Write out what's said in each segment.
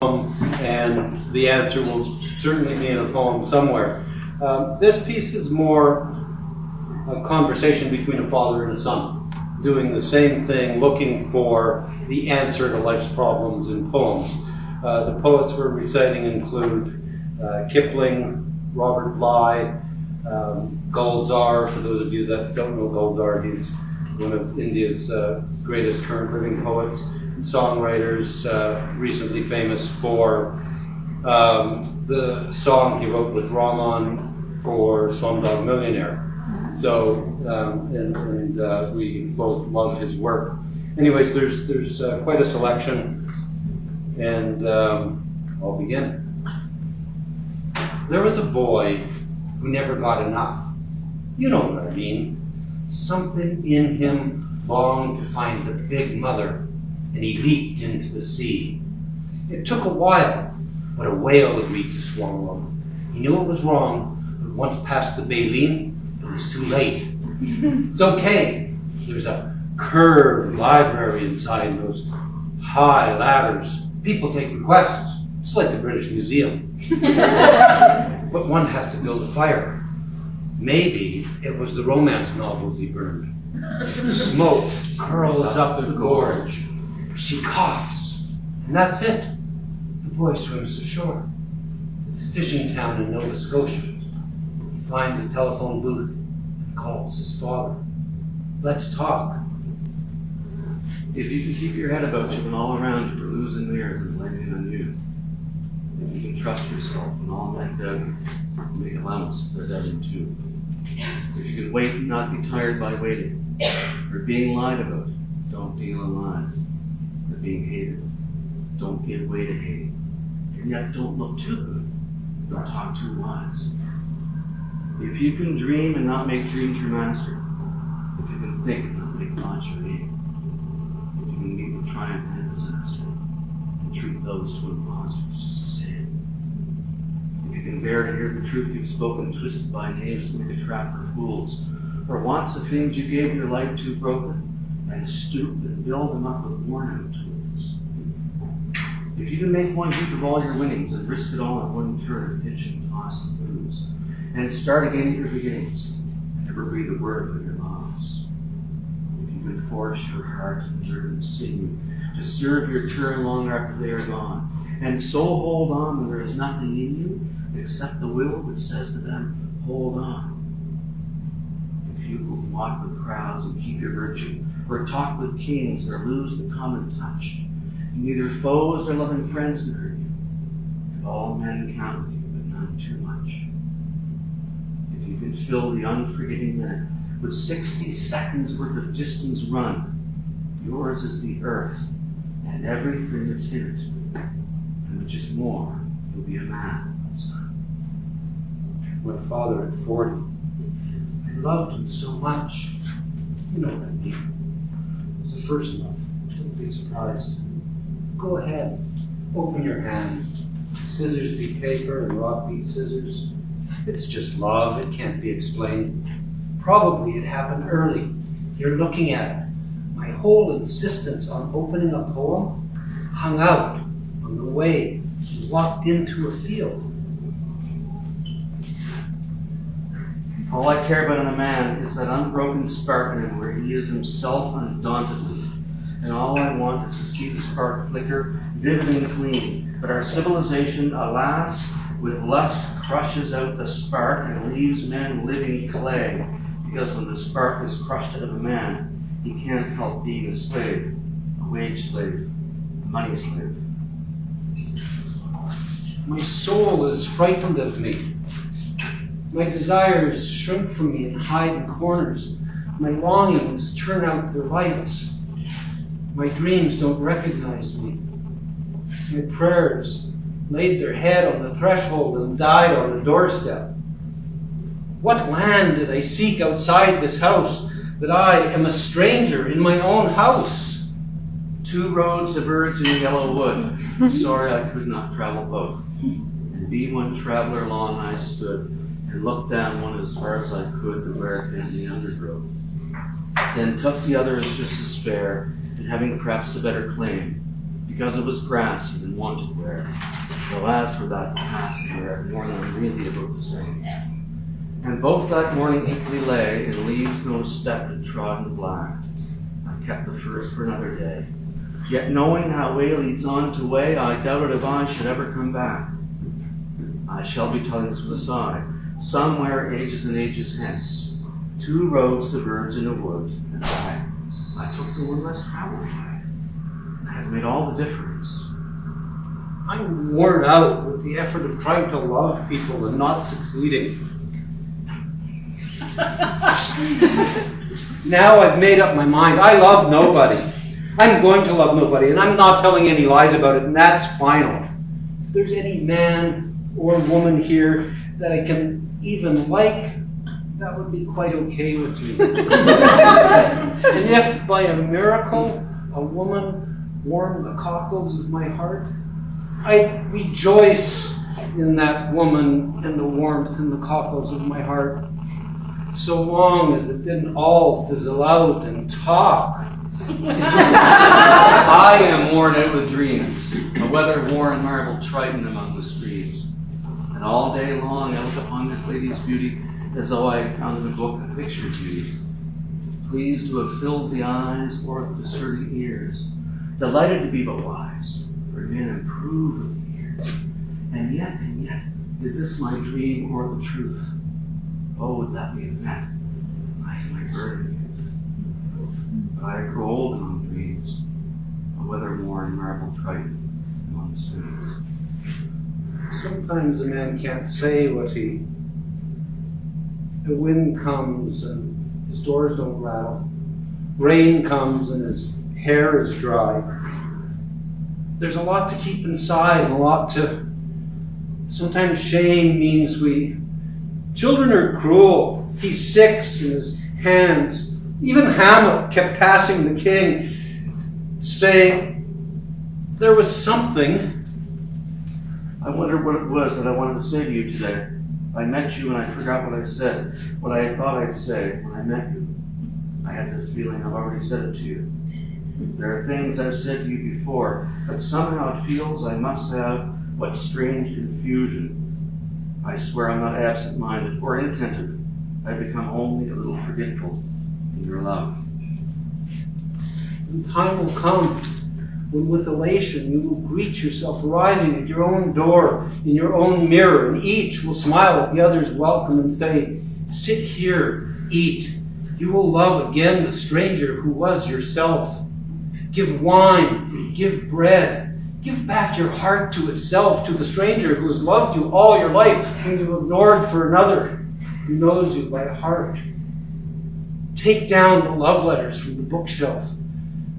and the answer will certainly be in a poem somewhere. This piece is more a conversation between a father and a son, doing the same thing, looking for the answer to life's problems in poems. The poets we're reciting include Kipling, Robert Bly, Gulzar. For those of you that don't know Gulzar, he's one of India's greatest current living poets, songwriters, recently famous for the song he wrote with Rahman for Slumdog Millionaire. So, we both love his work. Anyways, there's quite a selection, and I'll begin. There was a boy who never got enough. You know what I mean. Something in him longed to find the big mother, and he leaped into the sea. It took a while, but a whale agreed to swallow him. He knew it was wrong, but once past the baleen, it was too late. It's okay. There's a curved library inside those high ladders. People take requests. It's like the British Museum. But one has to build a fire. Maybe it was the romance novels he burned. Smoke curls up the gorge. She coughs, and that's it. The boy swims ashore. It's a fishing town in Nova Scotia. He finds a telephone booth and calls his father. Let's talk. If you can keep your head about you when all around you are losing theirs and blaming on you. If you can trust yourself when all men doubt, make allowance for their doubting too. If you can wait and not be tired by waiting, or being lied about, don't deal in lies. Or being hated, don't give way to hating. And yet don't look too good, don't talk too wise. If you can dream and not make dreams your master, if you can think and not make thoughts your aim, if you can meet with triumph and disaster, and treat those twin impostors just the same. If you can bear to hear the truth you've spoken, twisted by knaves to make a trap for fools, or wants the things you gave your life to broken, and stoop and build them up with worn-out tools. If you can make one heap of all your winnings and risk it all in one turn of pitch and toss and lose, and start again at your beginnings, and never breathe a word when you're lost. If you can force your heart and driven sinew to serve your turn long after they are gone, and so hold on when there is nothing in you except the will which says to them, hold on. If you will walk with crowds and keep your virtue, or talk with kings or lose the common touch, neither foes nor loving friends can hurt you. If all men count with you, but none too much. If you can fill the unforgetting minute with 60 seconds worth of distance run, yours is the earth and everything that's in it, and which is more, you'll be a man, son. My father at 40. I loved him so much. You know what I mean. It was the first love. Don't be surprised. Go ahead. Open your hand. Scissors beat paper and rock beat scissors. It's just love. It can't be explained. Probably it happened early. You're looking at it. My whole insistence on opening a poem hung out on the way you walked into a field. All I care about in a man is that unbroken spark in him where he is himself undauntedly. And all I want is to see the spark flicker vivid and clean. But our civilization, alas, with lust crushes out the spark and leaves men living clay. Because when the spark is crushed out of a man, he can't help being a slave, a wage slave, a money slave. My soul is frightened of me. My desires shrink from me and hide in corners. My longings turn out their lights. My dreams don't recognize me. My prayers laid their head on the threshold and died on the doorstep. What land did I seek outside this house that I am a stranger in my own house? 2 roads diverge in the yellow wood. Sorry I could not travel both. And be one traveler long I stood, and looked down one as far as I could to where it in the undergrowth. Then took the other as just as fair, and having perhaps a better claim, because it was grassy and wanted wear. Alas, for that past year, more than really about the same. And both that morning equally lay, in leaves no step had trodden black. I kept the first for another day. Yet knowing how way leads on to way, I doubted if I should ever come back. I shall be telling this with a sigh. Somewhere ages and ages hence, 2 roads diverged in a wood, and I took the one less traveled by. It has made all the difference. I'm worn out with the effort of trying to love people and not succeeding. Now I've made up my mind. I love nobody. I'm going to love nobody, and I'm not telling any lies about it, and that's final. If there's any man or woman here that I can even like, that would be quite okay with me. And if by a miracle a woman warmed the cockles of my heart, I rejoice in that woman and the warmth in the cockles of my heart, so long as it didn't all fizzle out and talk. I am worn out with dreams, a weather-worn marble triton among the streams, and all day long I look upon this lady's beauty as though I had found in a book a picture beauty, pleased to have filled the eyes or the discerning ears, delighted to be but wise, for men improve with the years. And yet, is this my dream or the truth? Oh, would that we had met, I had my burden youth. But I grow old among dreams, a weather-worn marble triton among the streams. Sometimes a man can't say what the wind comes and his doors don't rattle. Rain comes and his hair is dry. There's a lot to keep inside and a lot to... Sometimes shame means children are cruel. He's 6 in his hands. Even Hamlet kept passing the king, saying, there was something. I wonder what it was that I wanted to say to you today. I met you and I forgot what I said, what I had thought I'd say when I met you. I had this feeling I've already said it to you. There are things I've said to you before, but somehow it feels I must have what strange confusion. I swear I'm not absent-minded or inattentive. I've become only a little forgetful in your love. And time will come when with elation you will greet yourself arriving at your own door in your own mirror, and each will smile at the other's welcome and say, sit here, eat. You will love again the stranger who was yourself. Give wine, give bread, give back your heart to itself, to the stranger who has loved you all your life, whom you ignored for another, who knows you by heart. Take down the love letters from the bookshelf,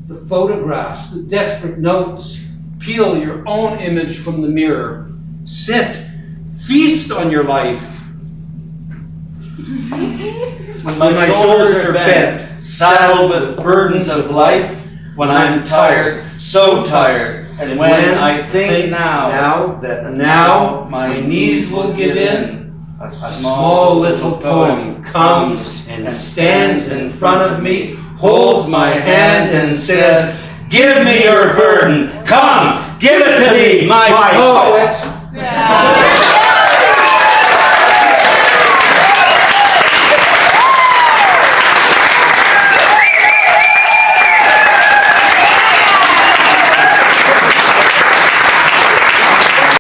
the photographs, the desperate notes. Peel your own image from the mirror. Sit, feast on your life. When my shoulders are bent, saddled with burdens of life, when I'm tired, so tired, and when I think now that my knees will give in, a small little poem comes and stands in front of me, holds my hand and says, give me your burden, come, give it to me, my poem.